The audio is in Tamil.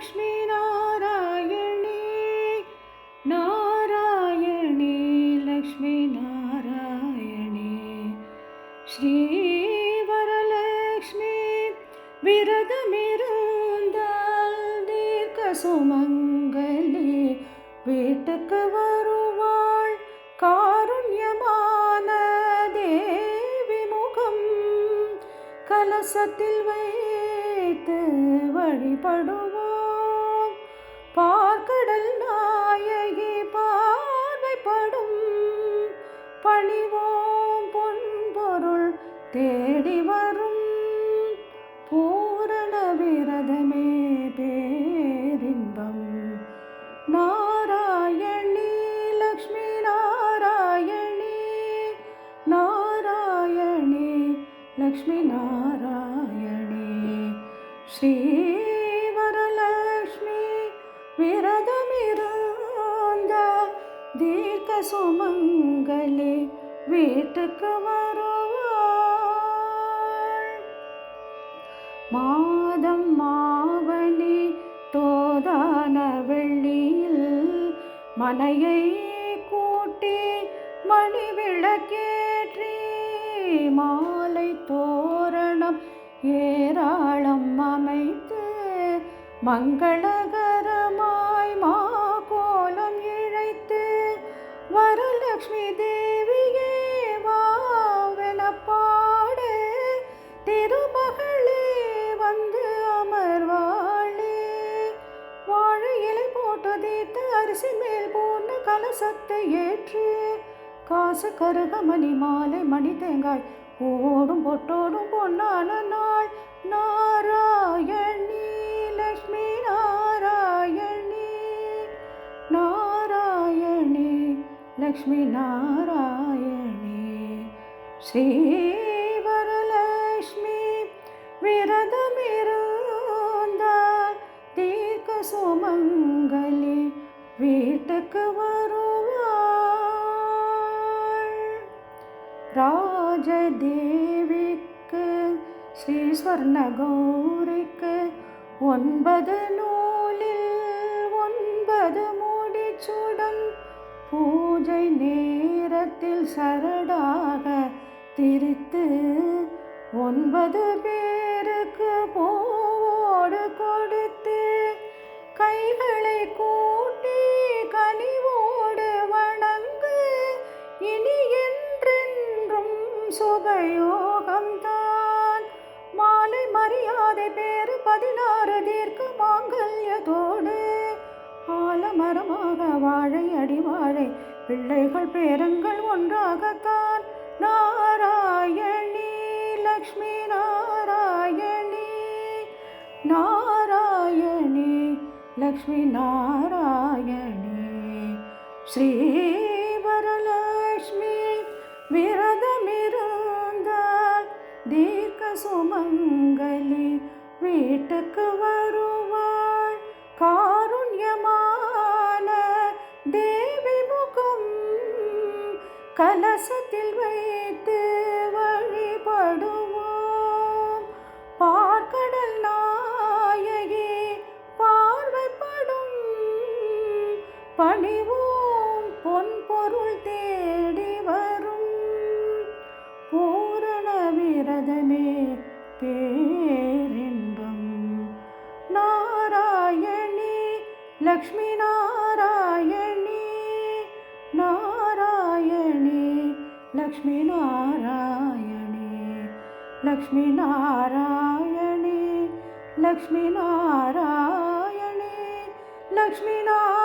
लक्ष्मी नारायणी नारायणी लक्ष्मी नारायणी श्री वरलक्ष्मी விரதமிருந்தால் தீர்க்க சுமங்கலி வீட்டுக்கு வருவாள் காருண்யமான தேவி முகம் கலசத்தில் வைத்து வழிபடுவோம் பார்க்கடல் நாயகி பார்வைப்படும் பணிவோம் பொன்பொருள் தேடி வரும் பூரண விரதமே பேரின்பம் நாராயணி லக்ஷ்மி நாராயணி நாராயணி லக்ஷ்மி நாராயணி ஸ்ரீ வரலக்ஷ்மி விரதமிருந்த தீர்க்க சுமங்கலி வீட்டுக்கு வருவாள் மாதம் மாவணி தோதான வெள்ளியில் மனையை கூட்டி மணி விளக்கேற்றி மாலை தோரணம் ஏராளம் அமைத்து மங்களகரமாய் மாகோலம் இழைத்து வரலக்ஷ்மி தேவியே வாவென பாடு திருமகளே வந்து அமர்வாளே வாழை இலை போட்டு தீர்த்து அரிசி மேல் போன கலசத்தை ஏற்று காசு கருகமணி மாலை மணி தேங்காய் ஓடும் பொட்டோடும் பொன்னான நாள் நாராயணி லக்ஷ்மி நாராயணி நாராயணி லக்ஷ்மி நாராயணி ஸ்ரீ வரலக்ஷ்மி விரதமிருந்தால் தீர்க்க சுமங்கலி வீட்டுக்கு வருவாள் ராஜதேவிக்கு ஸ்ரீ ஸ்வர்ண கௌரிக்கு 9 நூலில் 9 முடிச்சுடன் பூஜை நேரத்தில் சரடாக திரித்து 9 பேருக்கு பூவோடு கொடுத்து கைகளை கூட்டி கனிவோடு வணங்கு இனி என்றென்றும் சுபயோகம்தான் மாலை மரியாதை பேரு 16 தீர்க்க மாங்கல்யத்தோடு ஆலமரமாக வாழை அடிவாழை பிள்ளைகள் பேரங்கள் ஒன்றாகத்தான் நாராயணி லக்ஷ்மி நாராயணி நாராயணி லக்ஷ்மி நாராயணி ஸ்ரீ வரலக்ஷ்மி விரதமிருந்தால் தீர்க்க சுமங்கலி வீட்டுக்கு வருவாள் காருண்யமான தேவி முகம் கலசத்தில் வைத்து வழிபடுவோம் பார்க்கடல் நாயகி பார்வைப்படும் பணிவோம் பொன் பொருள் தேடி வரும் பூரண விரதமே பேரின்பம் நாராயணி லக்ஷ்மி நாராயணி நாராயணி லக்ஷ்மி நாராயணி லக்ஷ்மி நாராயணி லக்ஷ்மி நாராயணி லக்ஷ்மி நாராயணி